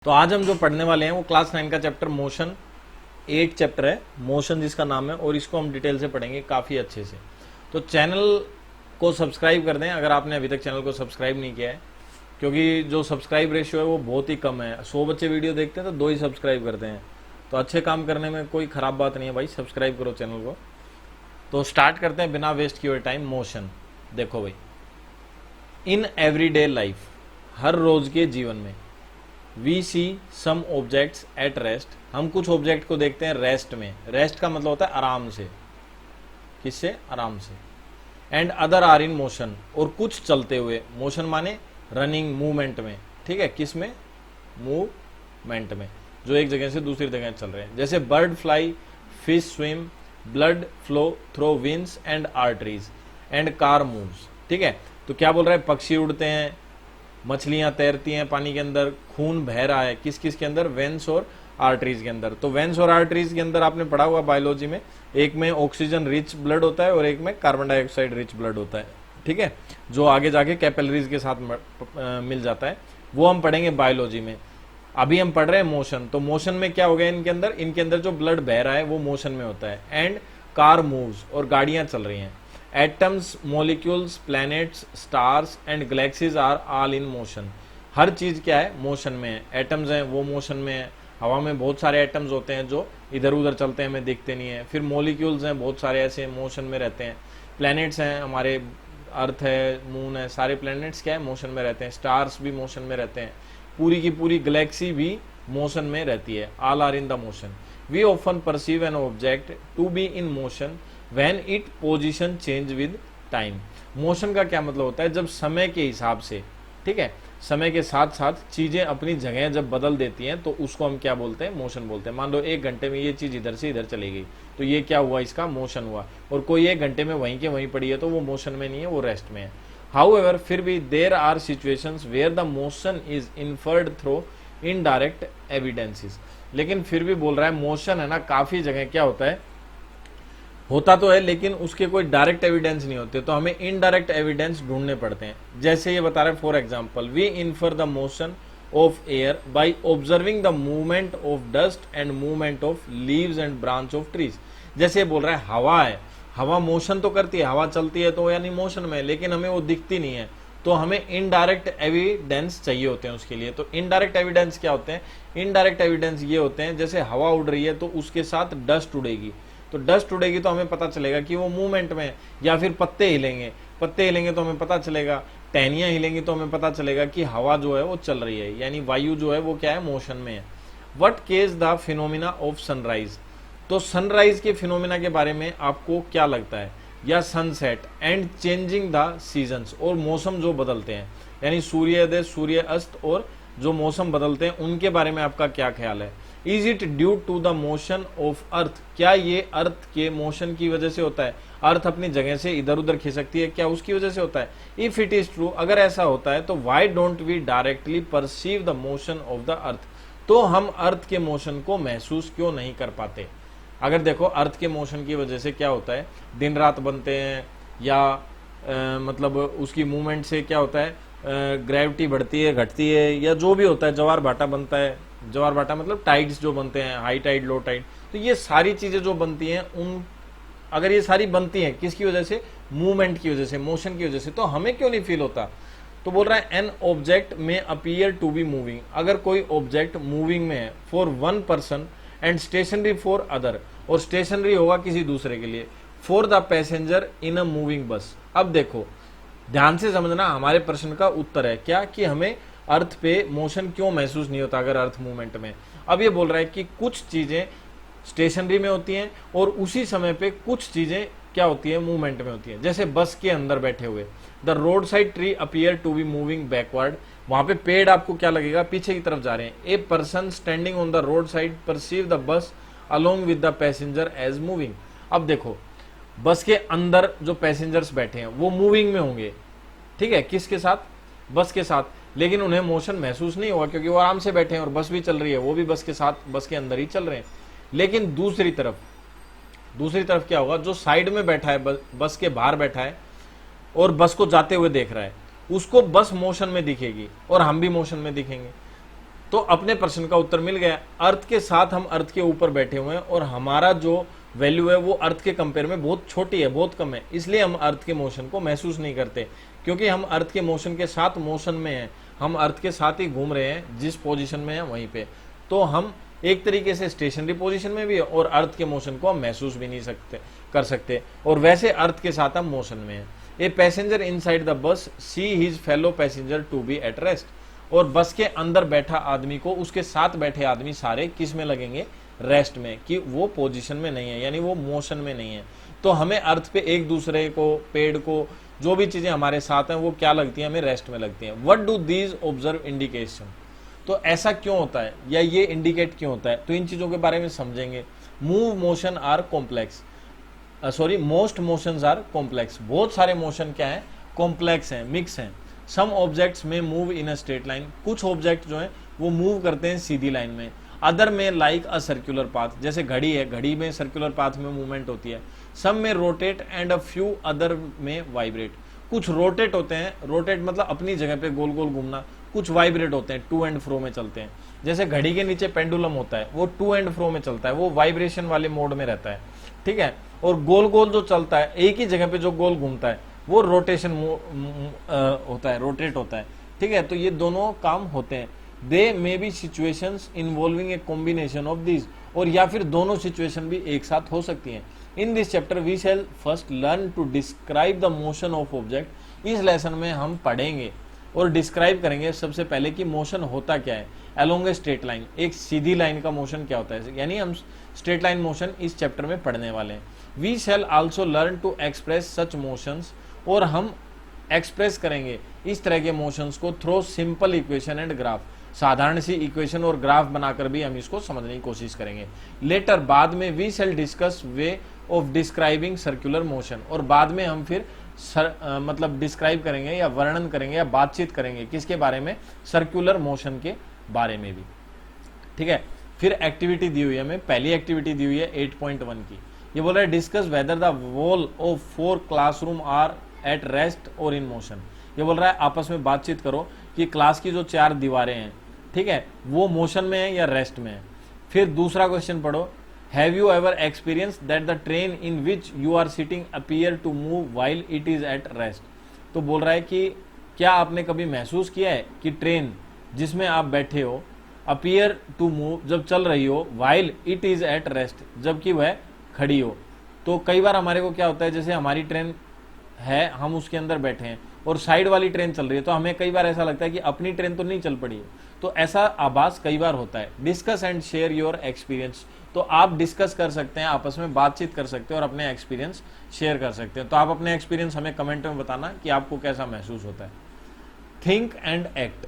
तो आज हम जो पढ़ने वाले हैं वो क्लास 9 का चैप्टर मोशन 8 चैप्टर है, मोशन जिसका नाम है, और इसको हम डिटेल से पढ़ेंगे काफ़ी अच्छे से। तो चैनल को सब्सक्राइब कर दें अगर आपने अभी तक चैनल को सब्सक्राइब नहीं किया है, क्योंकि जो सब्सक्राइब रेशियो है वो बहुत ही कम है। 100 बच्चे वीडियो देखते हैं तो 2 ही सब्सक्राइब करते हैं। तो अच्छे काम करने में कोई ख़राब बात नहीं है भाई, सब्सक्राइब करो चैनल को। तो स्टार्ट करते हैं बिना वेस्ट किए टाइम। मोशन देखो भाई, इन एवरीडे लाइफ, हर रोज़ के जीवन में, we see some objects at rest, हम कुछ ऑब्जेक्ट को देखते हैं रेस्ट में। रेस्ट का मतलब होता है आराम से, किससे? आराम से। And other are in motion, और कुछ चलते हुए, मोशन माने रनिंग, मूवमेंट में, ठीक है, किस में? मूवमेंट में, जो एक जगह से दूसरी जगह चल रहे हैं। जैसे bird fly, fish swim, blood flow through veins and arteries, and car moves. ठीक है, तो क्या बोल रहा है? पक्षी उड़ते हैं, मछलियां तैरती हैं पानी के अंदर, खून बह रहा है, किस किस के अंदर? वेंस और आर्टरीज के अंदर। तो वेंस और आर्टरीज के अंदर आपने पढ़ा हुआ बायोलॉजी में, एक में ऑक्सीजन रिच ब्लड होता है और एक में कार्बन डाइऑक्साइड रिच ब्लड होता है, ठीक है, जो आगे जाके कैपिलरीज के साथ मिल जाता है। वो हम पढ़ेंगे बायोलॉजी में। अभी हम पढ़ रहे हैं मोशन। तो मोशन में क्या हो गया इनके अंदर जो ब्लड बह रहा है वो मोशन में होता है। एंड कार मूव्स, और गाड़ियां चल रही हैं। Atoms, molecules, planets, stars and galaxies are all in motion. हर चीज क्या है? मोशन में है। एटम्स हैं वो मोशन में है, हवा में बहुत सारे एटम्स होते हैं जो इधर उधर चलते हैं, हमें दिखते नहीं है। फिर मॉलिक्यूल्स हैं बहुत सारे ऐसे मोशन में रहते हैं। प्लैनेट्स हैं, हमारे अर्थ है, मून है, सारे प्लैनेट्स क्या है? मोशन में रहते हैं। स्टार्स भी मोशन में रहते हैं। पूरी की पूरी गैलेक्सी भी मोशन में रहती है। All are in the motion. We often perceive an object to be in motion when it position change with time. Motion का क्या मतलब होता है? जब समय के हिसाब से, ठीक है, समय के साथ साथ चीजें अपनी जगह जब बदल देती हैं तो उसको हम क्या बोलते हैं? मोशन बोलते हैं। मान लो 1 घंटे में ये चीज इधर से इधर चली गई, तो ये क्या हुआ? इसका मोशन हुआ। और कोई 1 घंटे में वहीं के वहीं पड़ी है तो वो मोशन में नहीं है, वो रेस्ट में है। हाउएवर, फिर भी there are situations where the motion is inferred through indirect evidences. लेकिन फिर भी बोल रहा है मोशन है ना, काफी जगह क्या होता है, होता तो है लेकिन उसके कोई डायरेक्ट एविडेंस नहीं होते, तो हमें इनडायरेक्ट एविडेंस ढूंढने पड़ते हैं। जैसे ये बता रहे हैं, for example, we infer the motion of air by observing the movement of dust and movement of leaves and branch of trees. जैसे ये बोल रहा है हवा है, हवा मोशन तो करती है, हवा चलती है तो यानी मोशन में, लेकिन हमें वो दिखती नहीं है, तो हमें इनडायरेक्ट एविडेंस चाहिए होते हैं उसके लिए। तो इनडायरेक्ट एविडेंस क्या होते हैं? इनडायरेक्ट एविडेंस ये होते हैं, जैसे हवा उड़ रही है तो उसके साथ डस्ट उड़ेगी, तो डस्ट उड़ेगी तो हमें पता चलेगा कि वो मूवमेंट में है। या फिर पत्ते हिलेंगे, पत्ते हिलेंगे तो हमें पता चलेगा, टहनियां हिलेंगी तो हमें पता चलेगा कि हवा जो है वो चल रही है, यानी वायु जो है वो क्या है? मोशन में है। What causes the phenomena of sunrise. तो सनराइज के फिनोमिना के बारे में आपको क्या लगता है? या sunset and changing the seasons, और मौसम जो बदलते हैं, यानी सूर्योदय, सूर्य अस्त और जो मौसम बदलते हैं उनके बारे में आपका क्या ख्याल है? Is it due to the motion of earth, क्या ये अर्थ के मोशन की वजह से होता है? अर्थ अपनी जगह से इधर उधर खिसकती है, क्या उसकी वजह से होता है? इफ इट इज ट्रू, अगर ऐसा होता है तो why don't we directly perceive the motion of the earth, तो हम अर्थ के मोशन को महसूस क्यों नहीं कर पाते? अगर देखो अर्थ के मोशन की वजह से क्या होता है, दिन रात बनते हैं, या मतलब उसकी मूवमेंट से क्या होता है, ग्रेविटी बढ़ती है, घटती है, या जो भी होता है, ज्वार भाटा बनता है। ज्वार भाटा मतलब टाइड्स जो बनते हैं, हाई टाइड, लो टाइड, तो ये सारी चीजें जो बनती हैं, उन अगर ये सारी बनती हैं किसकी वजह से? मूवमेंट की वजह से, मोशन की वजह से, तो हमें क्यों नहीं फील होता? तो बोल रहा है an object may appear to be moving, अगर कोई ऑब्जेक्ट मूविंग में है for one person and stationary for other, और स्टेशनरी होगा किसी दूसरे के लिए, for the passenger in a moving bus. अब देखो ध्यान से समझना, हमारे प्रश्न का उत्तर है क्या कि हमें अर्थ पे मोशन क्यों महसूस नहीं होता अगर अर्थ मूवमेंट में। अब ये बोल रहा है कि कुछ चीजें स्टेशनरी में होती हैं और उसी समय पे कुछ चीजें क्या होती है? मूवमेंट में होती है। जैसे बस के अंदर बैठे हुए, the road side tree appear to be moving backward, वहां पे पेड़ आपको क्या लगेगा? पीछे की तरफ जा रहे हैं। A person standing on the road side perceive the bus along with the passenger as moving. अब देखो बस के अंदर जो पैसेंजर्स बैठे हैं वो मूविंग में होंगे, ठीक है, किसके साथ? बस के साथ, लेकिन उन्हें मोशन महसूस नहीं होगा क्योंकि वो आराम से बैठे हैं और बस भी चल रही है, वो भी बस के साथ, बस के अंदर ही चल रहे हैं। लेकिन दूसरी तरफ क्या होगा? जो साइड में बैठा है, बस के बाहर बैठा है और बस को जाते हुए देख रहा है, उसको बस मोशन में दिखेगी और हम भी मोशन में दिखेंगे। तो अपने प्रश्न का उत्तर मिल गया। अर्थ के साथ हम अर्थ के ऊपर बैठे हुए हैं और हमारा जो वैल्यू है वो अर्थ के कंपेयर में बहुत छोटी है, बहुत कम है, इसलिए हम अर्थ के मोशन को महसूस नहीं करते, क्योंकि हम अर्थ के मोशन के साथ मोशन में हैं, हम अर्थ के साथ ही घूम रहे हैं, जिस पोजीशन में है वहीं पे। तो हम एक तरीके से स्टेशनरी पोजीशन में भी है और अर्थ के मोशन को हम महसूस भी नहीं कर सकते, और वैसे अर्थ के साथ हम मोशन में हैं। A passenger inside the bus see his fellow passenger to be at rest. और बस के अंदर बैठा आदमी को उसके साथ बैठे आदमी सारे किस में लगेंगे? रेस्ट में, कि वो पोजीशन में नहीं है, यानी वो मोशन में नहीं है। तो हमें अर्थ पे एक दूसरे को, पेड़ को, जो भी चीजें हमारे साथ हैं वो क्या लगती हैं? हमें रेस्ट में लगती हैं। What do these observe indication? तो ऐसा क्यों होता है या ये इंडिकेट क्यों होता है? तो इन चीजों के बारे में समझेंगे। Move motion are complex, sorry most motions are complex. बहुत सारे मोशन क्या है? कॉम्प्लेक्स हैं, मिक्स हैं। Some objects may move in a straight line, कुछ ऑब्जेक्ट जो है वो मूव करते हैं सीधी लाइन में। Other may like a circular path, जैसे घड़ी है, घड़ी में सर्कुलर पाथ में मूवमेंट होती है। सम में rotate and a few other में वाइब्रेट, कुछ रोटेट होते हैं, रोटेट मतलब अपनी जगह पे गोल गोल घूमना, कुछ वाइब्रेट होते हैं, टू एंड फ्रो में चलते हैं। जैसे घड़ी के नीचे पेंडुलम होता है, वो टू एंड फ्रो में चलता है, वो वाइब्रेशन वाले मोड में रहता है, ठीक है। और गोल गोल जो चलता है, एक ही जगह पे जो गोल घूमता है, वो रोटेशन होता है, रोटेट होता है, ठीक है। तो ये दोनों काम होते हैं। They may be situations involving a combination of these, और या फिर दोनों सिचुएशन भी एक साथ हो सकती हैं। In this chapter we shall first learn to describe the motion of object. इस लेसन में हम पढ़ेंगे और डिस्क्राइब करेंगे सबसे पहले कि मोशन होता क्या है। अलोंग ए स्ट्रेट लाइन, एक सीधी लाइन का मोशन क्या होता है, यानी हम स्ट्रेट लाइन मोशन इस चैप्टर में पढ़ने वाले हैं। We shall also learn to express such motions, और हम एक्सप्रेस करेंगे इस तरह के मोशंस को through simple equation and graph. साधारण सी इक्वेशन और ग्राफ बनाकर भी हम इसको समझने की कोशिश करेंगे। लेटर, बाद में, we shall discuss way of describing circular motion, और बाद में हम फिर मतलब डिस्क्राइब करेंगे या वर्णन करेंगे या बातचीत करेंगे किसके बारे में? सर्कुलर मोशन के बारे में भी, ठीक है। फिर एक्टिविटी दी हुई है हमें, पहली एक्टिविटी दी हुई है 8.1 की। ये बोल रहा है discuss whether the wall of 4 classroom are at rest और इन मोशन। ये बोल रहा है आपस में बातचीत करो कि क्लास की जो 4 दीवारें हैं, ठीक है, वो मोशन में है या रेस्ट में है। फिर दूसरा क्वेश्चन पढ़ो, have you ever experience that the train in which you are sitting appear to move while it is at rest. तो बोल रहा है कि क्या आपने कभी महसूस किया है कि ट्रेन जिसमें आप बैठे हो, अपीयर टू मूव जब चल रही हो, while it is at rest जबकि वह खड़ी हो। तो कई बार हमारे को क्या होता है, जैसे हमारी ट्रेन है, हम उसके अंदर बैठे हैं और साइड वाली ट्रेन चल रही है, तो हमें कई बार ऐसा लगता है कि अपनी ट्रेन तो नहीं चल पड़ी है, तो ऐसा आभास कई बार होता है। Discuss and share your experience, तो आप डिस्कस कर सकते हैं, आपस में बातचीत कर सकते हैं और अपने एक्सपीरियंस शेयर कर सकते हैं। तो आप अपने एक्सपीरियंस हमें कमेंट में बताना कि आपको कैसा महसूस होता है। थिंक एंड एक्ट,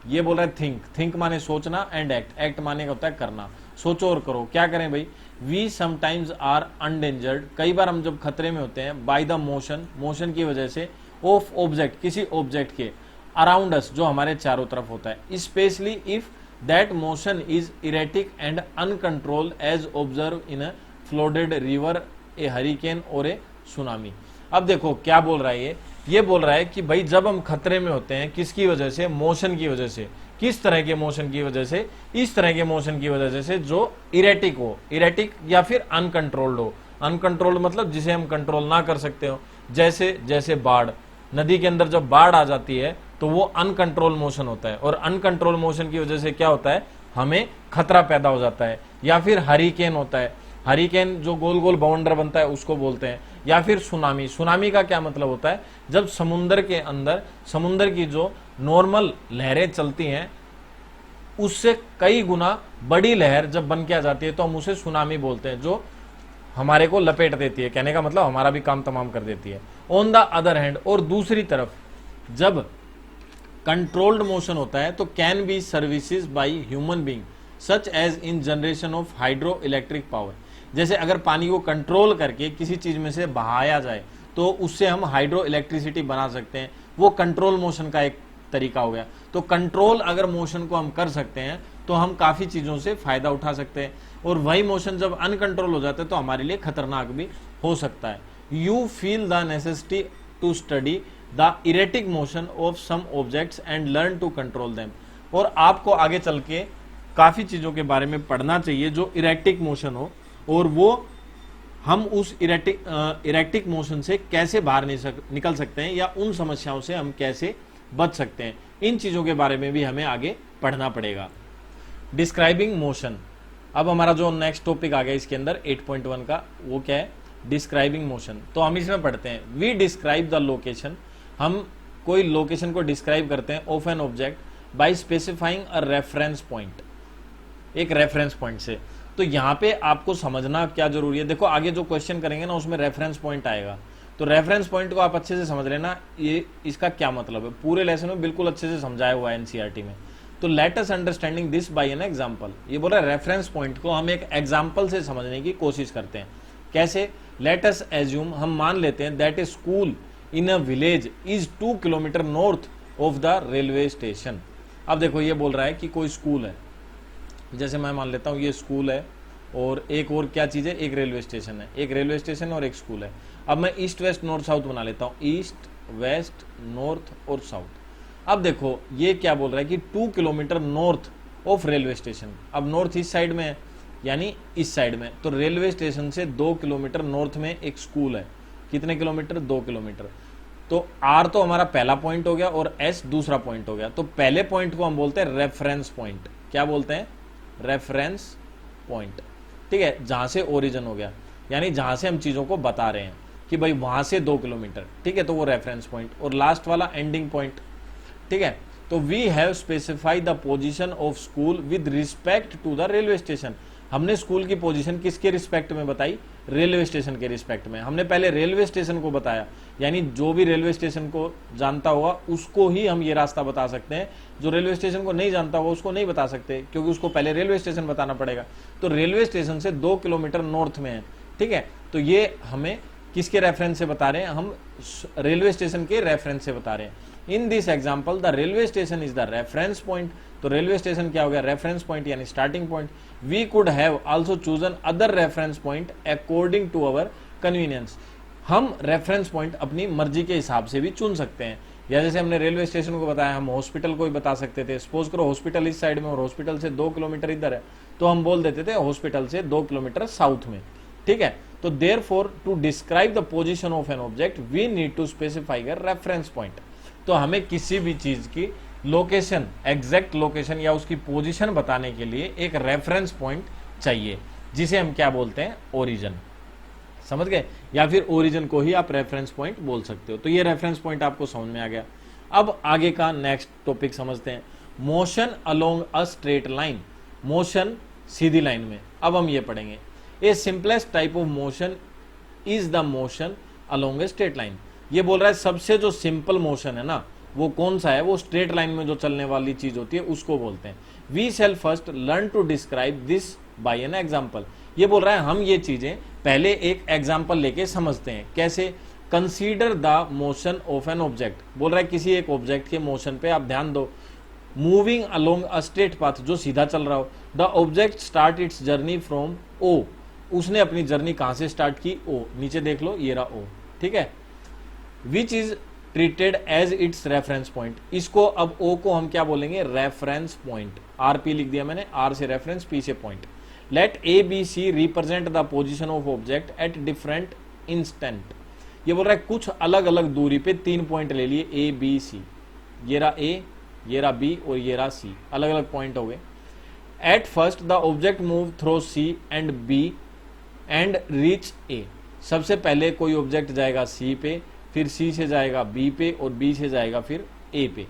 ये बोल रहा है थिंक, थिंक माने सोचना, एंड एक्ट, एक्ट माने होता है करना। सोचो और करो, क्या करें भाई? वी समटाइम्स आर अनडेंजर्ड, कई बार हम जब खतरे में होते हैं, बाय द मोशन, मोशन की वजह से, ऑफ ऑब्जेक्ट, किसी ऑब्जेक्ट के, अराउंड अस, जो हमारे चारों तरफ होता है, specially if that motion is erratic and uncontrolled as observe in a flooded river, a hurricane और ए सुनामी। अब देखो क्या बोल रहा है ये बोल रहा है कि भाई जब हम खतरे में होते हैं, किसकी वजह से? मोशन की वजह से। किस तरह के मोशन की वजह से? इस तरह के मोशन की वजह से जो इरेटिक हो, इरेटिक या फिर अनकंट्रोल्ड हो। अनकंट्रोल्ड मतलब जिसे हम कंट्रोल ना कर सकते हो, जैसे जैसे बाढ़, नदी के अंदर जब बाढ़ आ जाती है तो वो अनकंट्रोल मोशन होता है, और अनकंट्रोल मोशन की वजह से क्या होता है? हमें खतरा पैदा हो जाता है। या फिर हरिकेन होता है, हरिकेन जो गोल गोल बाउंडर बनता है उसको बोलते हैं। या फिर सुनामी, सुनामी का क्या मतलब होता है? जब समुद्र के अंदर, समुद्र की जो नॉर्मल लहरें चलती हैं उससे कई गुना बड़ी लहर जब बन के आ जाती है तो हम उसे सुनामी बोलते हैं, जो हमारे को लपेट देती है, कहने का मतलब हमारा भी काम तमाम कर देती है। ऑन द अदर हैंड, और दूसरी तरफ जब कंट्रोल्ड मोशन होता है तो can be services by human being such as in generation of hydroelectric power. जैसे अगर पानी को कंट्रोल करके किसी चीज में से बहाया जाए तो उससे हम हाइड्रो इलेक्ट्रिसिटी बना सकते हैं, वो कंट्रोल मोशन का एक तरीका हो गया। तो कंट्रोल अगर मोशन को हम कर सकते हैं तो हम काफी चीजों से फायदा उठा सकते हैं, और वही मोशन जब अनकंट्रोल हो जाता है तो हमारे लिए खतरनाक भी हो सकता है। You feel the necessity to study the erratic motion of some objects and learn to control them, और आपको आगे चल के काफी चीजों के बारे में पढ़ना चाहिए जो इरेक्टिक मोशन हो, और वो हम उस इरेक्टिक मोशन से कैसे बाहर निकल सकते हैं या उन समस्याओं से हम कैसे बच सकते हैं, इन चीजों के बारे में भी हमें आगे पढ़ना पड़ेगा। डिस्क्राइबिंग मोशन, अब हमारा जो नेक्स्ट टॉपिक आ गया इसके अंदर 8.1 का, वो क्या है, डिस्क्राइबिंग मोशन। तो हम इसमें पढ़ते हैं, वी डिस्क्राइब द लोकेशन, हम कोई लोकेशन को डिस्क्राइब करते हैं of an object by specifying a reference point, एक रेफरेंस पॉइंट से। तो यहाँ पे आपको समझना क्या जरूरी है, देखो आगे जो क्वेश्चन करेंगे ना उसमें रेफरेंस पॉइंट आएगा, तो रेफरेंस पॉइंट को आप अच्छे से समझ लेना, ये इसका क्या मतलब है, पूरे लेसन में बिल्कुल अच्छे से समझाया हुआ है एनसीईआरटी में। तो let us understanding this by an example, ये बोल रहा है रेफरेंस पॉइंट को हम एक एग्जांपल से समझने की कोशिश करते हैं। कैसे, लेट अस एज्यूम, हम मान लेते हैं that A school in a village is 2 kilometre north of the railway station. अब देखो ये बोल रहा है कि कोई स्कूल है, जैसे मैं मान लेता हूँ ये स्कूल है और एक और क्या चीज है, एक रेलवे स्टेशन है, एक रेलवे स्टेशन और एक स्कूल है। अब मैं ईस्ट वेस्ट नॉर्थ साउथ बना लेता हूँ, ईस्ट वेस्ट नॉर्थ और साउथ। अब देखो ये क्या बोल रहा है कि 2 kilometre north of railway station, अब नॉर्थ ईस्ट साइड में है यानी इस साइड में, तो रेलवे स्टेशन से 2 किलोमीटर नॉर्थ में एक स्कूल है, कितने किलोमीटर, 2 किलोमीटर। तो आर तो हमारा पहला पॉइंट हो गया और एस दूसरा पॉइंट हो गया। तो पहले पॉइंट को हम बोलते हैं रेफरेंस पॉइंट, क्या बोलते हैं, रेफरेंस पॉइंट, ठीक है, जहां से ओरिजिन हो गया, यानी जहां से हम चीजों को बता रहे हैं कि भाई वहां से 2 किलोमीटर, ठीक है, तो वो रेफरेंस पॉइंट। और लास्ट वाला एंडिंग पॉइंट, ठीक है। तो we have specified the position of school with respect to the railway station, हमने स्कूल की पोजीशन किसके रिस्पेक्ट में बताई, रेलवे स्टेशन के रिस्पेक्ट में। हमने पहले रेलवे स्टेशन को बताया, यानी जो भी रेलवे स्टेशन को जानता होगा उसको ही हम ये रास्ता बता सकते हैं, जो रेलवे स्टेशन को नहीं जानता होगा उसको नहीं बता सकते, क्योंकि उसको पहले रेलवे स्टेशन बताना पड़ेगा। तो रेलवे स्टेशन से 2 किलोमीटर नॉर्थ में है, ठीक है। तो ये हमें किसके रेफरेंस से बता रहे हैं, हम रेलवे स्टेशन के रेफरेंस से बता रहे हैं। In this example the railway station is the reference point, तो रेलवे स्टेशन क्या हो गया, रेफरेंस पॉइंट यानी starting point. We could have also chosen other reference point according to our convenience, हम रेफरेंस पॉइंट अपनी मर्जी के हिसाब से भी चुन सकते हैं। या जैसे हमने रेलवे स्टेशन को बताया, हम हॉस्पिटल को भी बता सकते थे। सपोज करो हॉस्पिटल इस साइड में और हॉस्पिटल से 2 किलोमीटर इधर है, तो हम बोल देते थे हॉस्पिटल से 2 किलोमीटर साउथ में, ठीक है। तो therefore to describe the position of an object we need to specify a reference point, तो हमें किसी भी चीज की लोकेशन, एग्जैक्ट लोकेशन या उसकी पोजीशन बताने के लिए एक रेफरेंस पॉइंट चाहिए, जिसे हम क्या बोलते हैं, ओरिजिन, समझ गए, या फिर ओरिजिन को ही आप रेफरेंस पॉइंट बोल सकते हो। तो ये रेफरेंस पॉइंट आपको समझ में आ गया। अब आगे का नेक्स्ट टॉपिक समझते हैं, motion along a straight line, motion सीधी लाइन में। अब हम ये पढ़ेंगे, a simplest type of motion is the motion along a straight line. ये बोल रहा है सबसे जो सिंपल मोशन है ना वो कौन सा है, वो स्ट्रेट लाइन में जो चलने वाली चीज होती है उसको बोलते हैं। We shall first learn to describe this by an example, ये बोल रहा है हम ये चीजें पहले एक एग्जाम्पल लेके समझते हैं। कैसे, consider the motion of an object, बोल रहा है किसी एक ऑब्जेक्ट के मोशन पे आप ध्यान दो, moving along a straight path, जो सीधा चल रहा हो। The object start its journey from O, उसने अपनी जर्नी कहां से स्टार्ट की, ओ, नीचे देख लो ये रहा ओ, ठीक है। Which is treated as its reference point, इसको अब ओ को हम क्या बोलेंगे, रेफरेंस पॉइंट। आर पी लिख दिया मैंने, आर से रेफरेंस, पी से point. Let A B C represent the position of object at different instant, ये बोल रहा है कुछ अलग अलग दूरी पे 3 पॉइंट ले लिए, ए बी सी, ये रहा ए, ये रहा बी और ये रहा सी, अलग अलग पॉइंट हो गए। At first the object move through C and B and reach A, सबसे पहले कोई ऑब्जेक्ट जाएगा सी पे, फिर सी से जाएगा बी पे और बी से जाएगा फिर ए पे।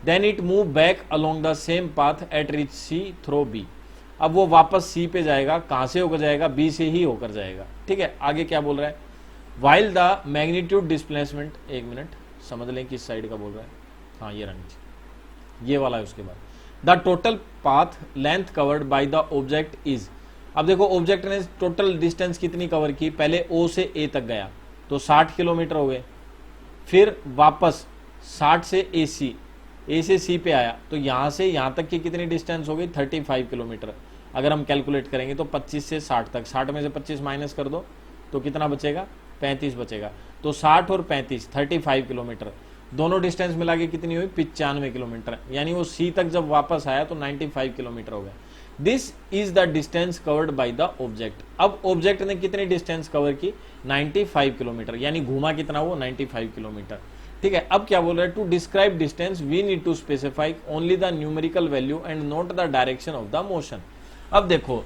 Then it move back along the same path at reach C through B, अब वो वापस सी पे जाएगा, कहां से होकर जाएगा, बी से ही होकर जाएगा, ठीक है। आगे क्या बोल रहा है, वाइल द मैग्नीट्यूड डिस्प्लेसमेंट, एक मिनट समझ लें किस साइड का बोल रहा है, हाँ ये रहा, ये वाला है। उसके बाद the total path length covered by the object is, अब देखो ऑब्जेक्ट ने टोटल डिस्टेंस कितनी कवर की, पहले ओ से ए तक गया तो 60 किलोमीटर हो गए, फिर वापस 60 से ए से सी पे आया, तो यहां से यहां तक की कितनी डिस्टेंस हो गई, 35 किलोमीटर। अगर हम कैलकुलेट करेंगे तो 25 से 60 तक, 60 में से 25 माइनस कर दो तो कितना बचेगा, 35 बचेगा। तो 60 और 35 35 किलोमीटर। दोनों डिस्टेंस मिला के कितनी हुई 95 किलोमीटर, यानी वो सी तक जब वापस आया तो 95 किलोमीटर हो गया। This is the distance covered by the object. अब ऑब्जेक्ट ने कितनी डिस्टेंस कवर की 95 किलोमीटर, यानी घूमा कितना वो 95 किलोमीटर। ठीक है, अब क्या बोल रहा है, to describe distance we need to specify only the numerical value and not the direction of the motion. अब देखो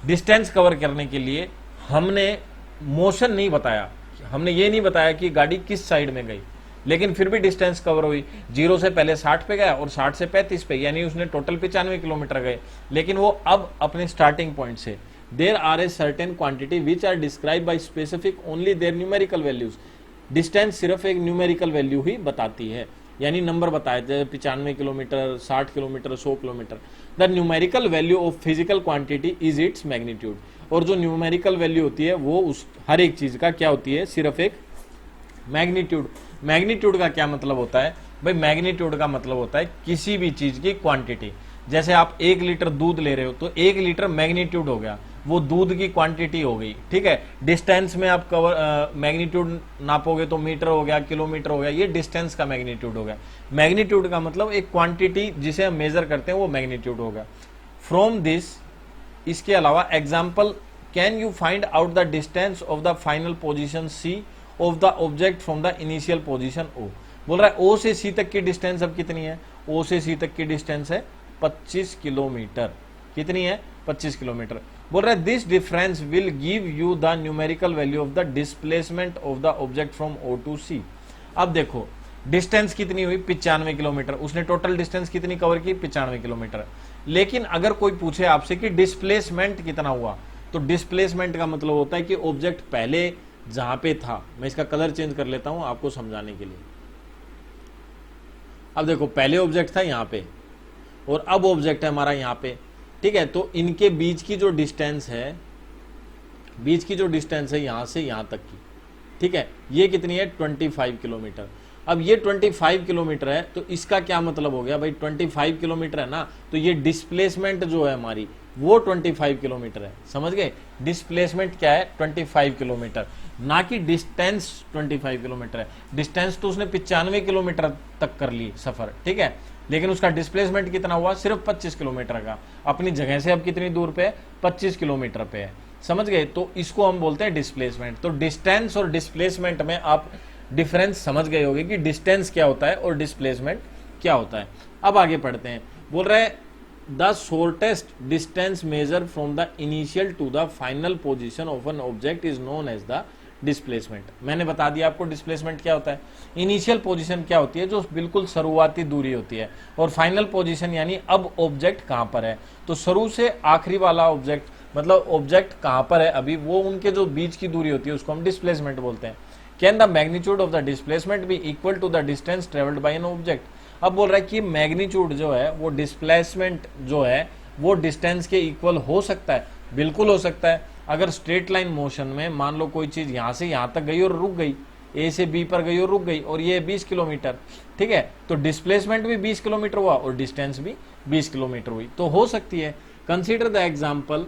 डिस्टेंस कवर करने के लिए हमने मोशन नहीं बताया, हमने ये नहीं बताया कि गाड़ी किस साइड में गई, लेकिन फिर भी डिस्टेंस कवर हुई। 0 से पहले 60 पे गया और 60 से 35 पे, यानी उसने टोटल 95 किलोमीटर गए। लेकिन वो अब अपने स्टार्टिंग पॉइंट से there are a certain quantity which are describe by specific only their numerical values. Distance सिर्फ एक न्यूमेरिकल वैल्यू ही बताती है, यानी नंबर बताए थे 95 kilometre, 60 kilometre, 100 kilometre. The numerical value of physical quantity is its magnitude. और जो न्यूमेरिकल वैल्यू होती है वो उस हर एक चीज का क्या होती है, सिर्फ एक मैग्नीट्यूड। मैग्नीट्यूड का क्या मतलब होता है भाई, मैग्नीट्यूड का मतलब होता है किसी भी चीज की क्वांटिटी। जैसे आप 1 लीटर दूध ले रहे हो तो 1 लीटर मैग्नीट्यूड हो गया, वो दूध की क्वांटिटी हो गई। ठीक है, डिस्टेंस में आप कवर मैग्नीट्यूड नापोगे तो मीटर हो गया, किलोमीटर हो गया, ये डिस्टेंस का मैग्नीट्यूड हो गया। मैग्नीट्यूड का मतलब एक क्वांटिटी जिसे हम मेजर करते हैं वो मैग्नीट्यूड होगा। फ्रॉम दिस, इसके अलावा example, can you find out the distance of the final position C of the object from the initial position O. बोल रहा है ओ से सी तक की डिस्टेंस अब कितनी है, ओ से सी तक की डिस्टेंस है 25 किलोमीटर। कितनी है 25 किलोमीटर। बोल रहा है this difference will give you the numerical value of the displacement of the object from O to C. अब देखो डिस्टेंस कितनी हुई 95 किलोमीटर, उसने टोटल डिस्टेंस कितनी कवर की 95 किलोमीटर। लेकिन अगर कोई पूछे आपसे कि डिस्प्लेसमेंट कितना हुआ, तो डिस्प्लेसमेंट का मतलब होता है कि ऑब्जेक्ट पहले जहां पे था, मैं इसका कलर चेंज कर लेता हूं आपको समझाने के लिए। अब देखो पहले ऑब्जेक्ट था यहां पे और अब ऑब्जेक्ट है हमारा यहां पे। ठीक है, तो इनके बीच की जो डिस्टेंस है, बीच की जो डिस्टेंस है यहां से यहां तक की, ठीक है, ये कितनी है 25 किलोमीटर। अब ये 25 किलोमीटर है तो इसका क्या मतलब हो गया भाई, 25 किलोमीटर है ना, तो ये डिस्प्लेसमेंट जो है हमारी वो 25 किलोमीटर है। समझ गए, डिस्प्लेसमेंट क्या है 25 किलोमीटर, ना कि डिस्टेंस 25 किलोमीटर है। डिस्टेंस तो उसने 95 किलोमीटर तक कर ली सफर, ठीक है, लेकिन उसका डिस्प्लेसमेंट कितना हुआ, सिर्फ 25 किलोमीटर का। अपनी जगह से अब कितनी दूर पे है, 25 किलोमीटर पे है। समझ गए, तो इसको हम बोलते हैं डिस्प्लेसमेंट। तो डिस्टेंस और डिस्प्लेसमेंट में आप डिफरेंस समझ गए होंगे कि डिस्टेंस क्या होता है और डिस्प्लेसमेंट क्या होता है। अब आगे पढ़ते हैं, बोल रहे हैं the shortest distance measure from the initial to the final position of an object is known as the displacement. मैंने बता दिया आपको डिस्प्लेसमेंट क्या होता है। इनिशियल पोजीशन क्या होती है, जो बिल्कुल शुरुआती दूरी होती है, और फाइनल पोजीशन यानी अब ऑब्जेक्ट कहां पर है। तो शुरू से आखिरी वाला ऑब्जेक्ट, मतलब ऑब्जेक्ट कहां पर है अभी, वो उनके जो बीच की दूरी होती है उसको हम डिस्प्लेसमेंट बोलते हैं। Can the magnitude of the displacement be equal to the distance travelled by an object. अब बोल रहा है कि मैग्नीट्यूड जो है वो डिस्प्लेसमेंट जो है वो डिस्टेंस के इक्वल हो सकता है, बिल्कुल हो सकता है। अगर स्ट्रेट लाइन मोशन में मान लो कोई चीज यहां से यहां तक गई और रुक गई, ए से बी पर गई और रुक गई, और ये 20 किलोमीटर, ठीक है, तो डिस्प्लेसमेंट भी 20 किलोमीटर हुआ और डिस्टेंस भी 20 किलोमीटर हुई, तो हो सकती है। Consider the example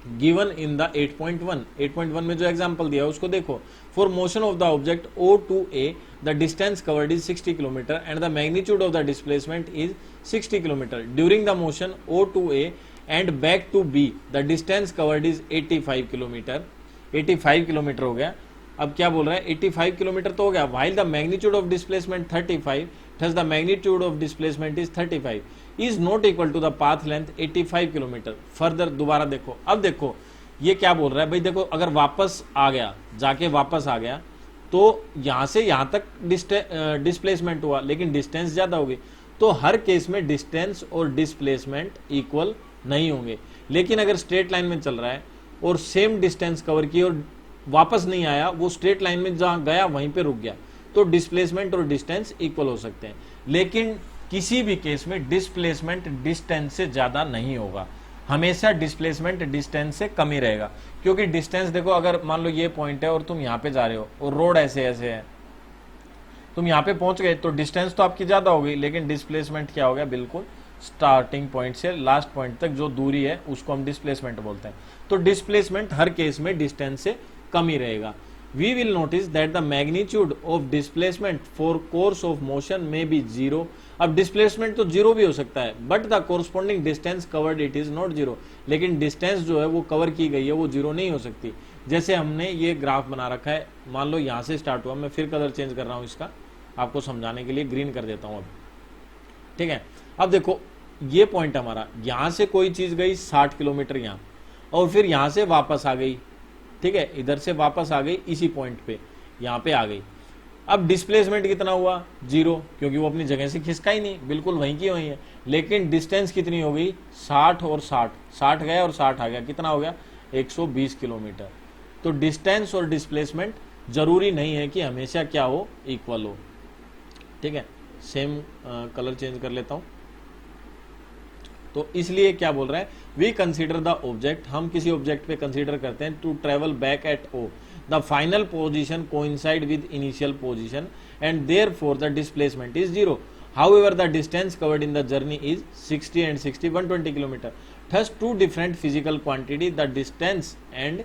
given in the 8.1 में जो एग्जाम्पल दिया उसको देखो। For motion of the object O to A the distance covered is 60 kilometre and the magnitude of the displacement is 60 kilometre. During the motion O to A and back to B the distance covered is 85 kilometre. 85 kilometre हो गया। अब क्या बोल रहा है, 85 kilometre तो हो गया, while the magnitude of displacement 35, thus the magnitude of displacement is 35 is not equal to the path length 85 kilometre. Further दोबारा देखो, अब देखो ये क्या बोल रहा है भाई, देखो अगर वापस आ गया, जाके वापस आ गया तो यहां से यहां तक डिस्प्लेसमेंट हुआ, लेकिन डिस्टेंस ज्यादा होगी, तो हर केस में डिस्टेंस और डिस्प्लेसमेंट इक्वल नहीं होंगे। लेकिन अगर स्ट्रेट लाइन में चल रहा है और सेम डिस्टेंस कवर की और वापस नहीं आया, वो स्ट्रेट लाइन में जहां गया वहीं पे रुक गया, तो डिस्प्लेसमेंट और डिस्टेंस इक्वल हो सकते हैं। लेकिन किसी भी केस में डिस्प्लेसमेंट डिस्टेंस से ज्यादा नहीं होगा, हमेशा डिस्प्लेसमेंट डिस्टेंस से कम ही रहेगा। क्योंकि डिस्टेंस देखो, अगर मान लो ये पॉइंट है और तुम यहां पे जा रहे हो और रोड ऐसे ऐसे है, तुम यहां पे पहुंच गए तो डिस्टेंस तो आपकी ज्यादा हो गई, लेकिन डिस्प्लेसमेंट क्या हो गया, बिल्कुल स्टार्टिंग पॉइंट से लास्ट पॉइंट तक जो दूरी है उसको हम डिस्प्लेसमेंट बोलते हैं। तो डिस्प्लेसमेंट हर केस में डिस्टेंस से कम ही रहेगा। We will notice that the magnitude of displacement for course of motion may be zero. अब डिस्प्लेसमेंट तो जीरो भी हो सकता है, but the corresponding distance covered it is not zero, लेकिन डिस्टेंस जो है वो कवर की गई है वो जीरो नहीं हो सकती। जैसे हमने ये ग्राफ बना रखा है, मान लो यहां से स्टार्ट हुआ, मैं फिर कलर चेंज कर रहा हूं इसका आपको समझाने के लिए, ग्रीन कर देता हूं अब, ठीक है। अब देखो ये पॉइंट हमारा, यहां से कोई चीज गई 60 किलोमीटर यहां, और फिर यहां से वापस आ गई, ठीक है, इधर से वापस आ गई इसी पॉइंट पे, यहां पे आ गई। अब डिस्प्लेसमेंट कितना हुआ? जीरो, क्योंकि वो अपनी जगह से खिसका ही नहीं, बिल्कुल वहीं की वहीं है। लेकिन डिस्टेंस कितनी हो गई? 60 और 60, 60 गया और 60 आ गया, कितना हो गया? 120 किलोमीटर। तो डिस्टेंस और डिस्प्लेसमेंट जरूरी नहीं है कि हमेशा क्या हो? इक्वल हो, ठीक है। सेम कलर चेंज कर लेता हूं। तो इसलिए क्या बोल रहा है? वी कंसीडर द ऑब्जेक्ट, हम किसी ऑब्जेक्ट पे कंसीडर करते हैं, to travel back at O the final position coincide with initial position and therefore the displacement is zero. However, the distance covered in the journey is 60 and 60, 120 kilometer. Thus, two different physical quantity, the distance and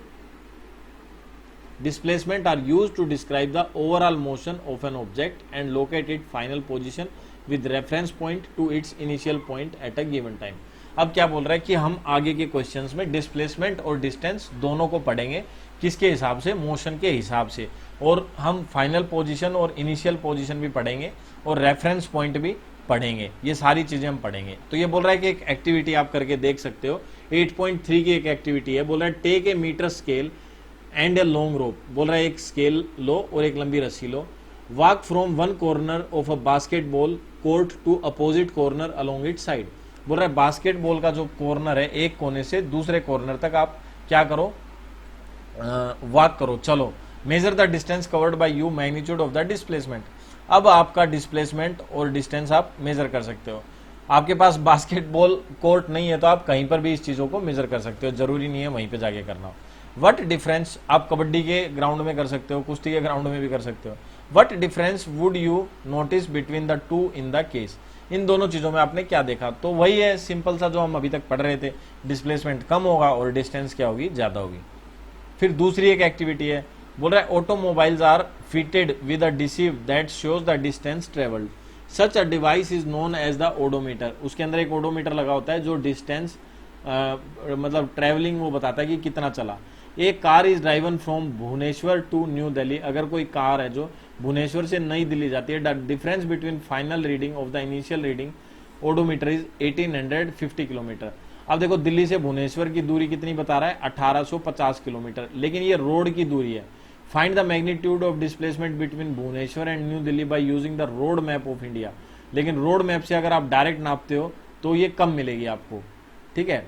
displacement, are used to describe the overall motion of an object and locate its final position with reference point to its initial point at a given time. अब क्या बोल रहा है कि हम आगे के questions में डिस्प्लेसमेंट और डिस्टेंस दोनों को पढ़ेंगे, किसके हिसाब से? मोशन के हिसाब से, और हम फाइनल पोजीशन और इनिशियल पोजीशन भी पढ़ेंगे और रेफरेंस पॉइंट भी पढ़ेंगे, ये सारी चीजें हम पढ़ेंगे। तो ये बोल रहा है कि एक एक्टिविटी आप करके देख सकते हो, 8.3 की एक एक्टिविटी है, बोल रहा है take a metre scale and a long rope, बोल रहा है एक स्केल लो और एक लंबी रस्सी लो, walk from one corner of a basketball court to opposite corner along it side. बोल रहा है बास्केटबॉल का जो कॉर्नर है, एक कोने से दूसरे कॉर्नर तक आप क्या करो? वॉक करो, चलो। Measure the distance covered by you, magnitude of the displacement. अब आपका डिस्प्लेसमेंट और डिस्टेंस आप मेजर कर सकते हो। आपके पास बास्केटबॉल कोर्ट नहीं है तो आप कहीं पर भी इस चीजों को मेजर कर सकते हो, जरूरी नहीं है वहीं पे जाके करना हो। वट डिफरेंस, आप कबड्डी के ग्राउंड में कर सकते हो, कुश्ती के ग्राउंड में भी कर सकते हो। What difference would you notice between the two in the case, इन दोनों चीजों में आपने क्या देखा? तो वही है सिंपल सा जो हम अभी तक पढ़ रहे थे, डिस्प्लेसमेंट कम होगा और डिस्टेंस क्या होगी? ज्यादा होगी। फिर दूसरी एक एक्टिविटी है, बोल रहा है automobiles are fitted with a device that shows the distance travelled, such a device is known as the odometer. उसके अंदर एक ओडोमीटर लगा होता है जो डिस्टेंस मतलब ट्रेवलिंग वो बताता है कि कितना चला। एक car is driven from Bhubaneswar to New Delhi, अगर कोई कार है जो भुवनेश्वर से नई दिल्ली जाती है, the difference between final reading of the initial reading odometer is 1850 kilometre. अब देखो दिल्ली से भुवनेश्वर की दूरी कितनी बता रहा है? 1850 किलोमीटर, लेकिन ये रोड की दूरी है। Find the magnitude of displacement between Bhubaneswar and New Delhi by using the road map of India. लेकिन रोड मैप से अगर आप डायरेक्ट नापते हो तो ये कम मिलेगी आपको, ठीक है।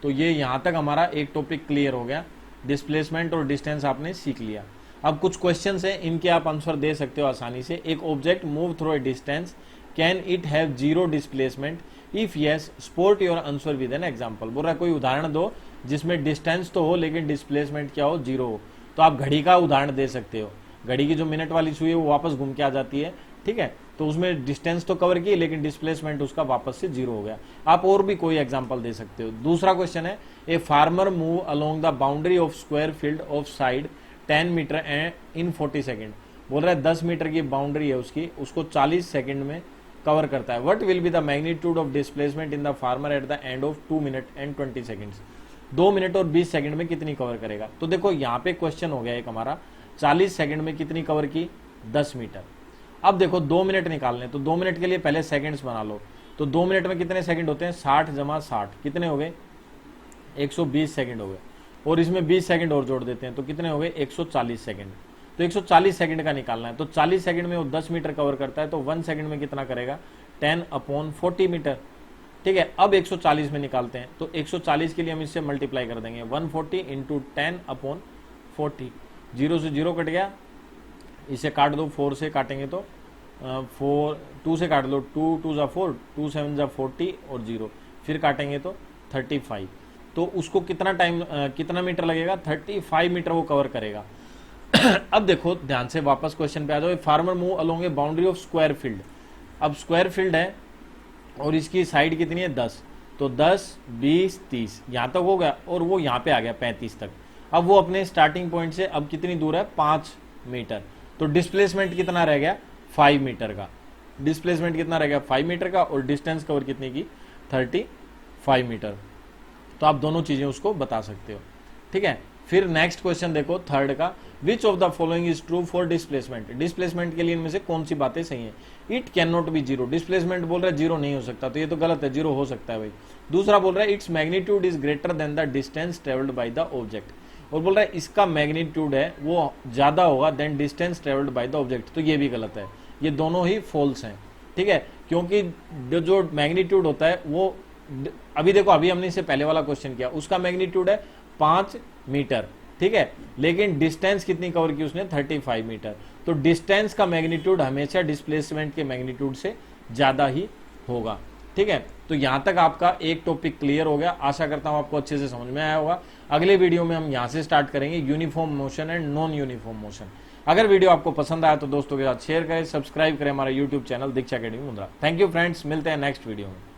तो ये यहां तक हमारा एक टॉपिक क्लियर हो गया, डिस्प्लेसमेंट और डिस्टेंस आपने सीख लिया। अब कुछ क्वेश्चंस हैं, इनके आप आंसर दे सकते हो आसानी से। एक object move through a distance, can it have zero displacement? If yes, support your answer with an example. बोल रहा है कोई उदाहरण दो जिसमें डिस्टेंस तो हो लेकिन डिस्प्लेसमेंट क्या हो? जीरो हो। तो आप घड़ी का उदाहरण दे सकते हो, घड़ी की जो मिनट वाली सुई है वो वापस घूम के आ जाती है, ठीक है, तो उसमें डिस्टेंस तो कवर की लेकिन डिस्प्लेसमेंट उसका वापस से जीरो हो गया। आप और भी कोई एग्जांपल दे सकते हो। दूसरा क्वेश्चन है, a farmer move along the boundary of square field of side 10 metre in 40 second. बोल रहा है 10 मीटर की बाउंड्री है उसकी, उसको 40 सेकेंड में कवर करता है। What will be the magnitude of displacement in the farmer at the end of 2 minute and 20 seconds. 2 minute और 20 सेकंड में कितनी कवर करेगा? तो देखो यहाँ पे क्वेश्चन हो गया एक हमारा, 40 सेकंड में कितनी कवर की? 10 मीटर। अब देखो 2 मिनट निकालने, तो 2 मिनट के लिए पहले सेकंड्स बना लो। तो 2 मिनट में कितने सेकंड होते हैं? 60 जमा 60 कितने हो गए? 120 सेकंड हो गए। और इसमें 20 सेकंड और जोड़ देते हैं तो कितने हो गए? 140 सेकंड। तो 140 सेकंड का निकालना है। तो 40 सेकंड में वो 10 मीटर कवर करता है, तो 1 सेकंड में कितना करेगा? 10/40 मीटर, ठीक है। अब 140 में निकालते हैं, तो 140 के लिए हम इससे मल्टीप्लाई कर देंगे, 140 इंटू 10/40। 0 से 0 कट गया, इसे काट दो, 4 से काटेंगे तो 2 से काट लो, 2 2 जा 4, 2 7 जा 40 और 0, फिर काटेंगे तो 35। तो उसको कितना टाइम कितना मीटर लगेगा? 35 मीटर वो कवर करेगा। अब देखो ध्यान से वापस क्वेश्चन पे आ जाओ। Farmer move along A boundary of square field. अब स्क्वायर फील्ड है और इसकी साइड कितनी है? 10। तो 10, 20, 30 यहां तक हो गया और वो यहां पे आ गया 35 तक। अब वो अपने स्टार्टिंग पॉइंट से अब कितनी दूर है, 5 मीटर। तो डिस्प्लेसमेंट कितना रह गया, 5 मीटर का। डिस्प्लेसमेंट कितना रह गया, 5 मीटर का, और डिस्टेंस कवर कितनी की, 35 मीटर। तो आप दोनों चीजें उसको बता सकते हो, ठीक है। फिर नेक्स्ट क्वेश्चन देखो थर्ड का, which of the following is true for displacement. Displacement के लिए इनमें से कौन सी बातें सही है। It can not be zero, displacement बोल रहा है जीरो नहीं हो सकता, तो ये तो गलत है, जीरो हो सकता है भाई। दूसरा बोल रहा है its magnitude is greater than the distance travelled by the object, और बोल रहा है इसका मैग्नीट्यूड है वो ज्यादा होगा than distance travelled by the object, तो ये भी गलत है। ये दोनों ही फॉल्स हैं, ठीक है, क्योंकि जो मैग्नीट्यूड होता है वो अभी देखो, अभी हमने इससे पहले वाला क्वेश्चन किया, उसका मैग्नीट्यूड है 5 मीटर, ठीक है, लेकिन डिस्टेंस कितनी कवर की उसने, 35 मीटर। तो डिस्टेंस का मैग्नीट्यूड हमेशा डिस्प्लेसमेंट के मैग्नीट्यूड से ज्यादा ही होगा, ठीक है। तो यहां तक आपका एक टॉपिक क्लियर हो गया, आशा करता हूं आपको अच्छे से समझ में आया होगा। अगले वीडियो में हम यहां से स्टार्ट करेंगे uniform motion and non uniform motion. अगर वीडियो आपको पसंद आया तो दोस्तों के साथ शेयर करें, सब्सक्राइब करें हमारा YouTube channel Diksha academy Mundra. Thank you friends, मिलते हैं नेक्स्ट वीडियो में।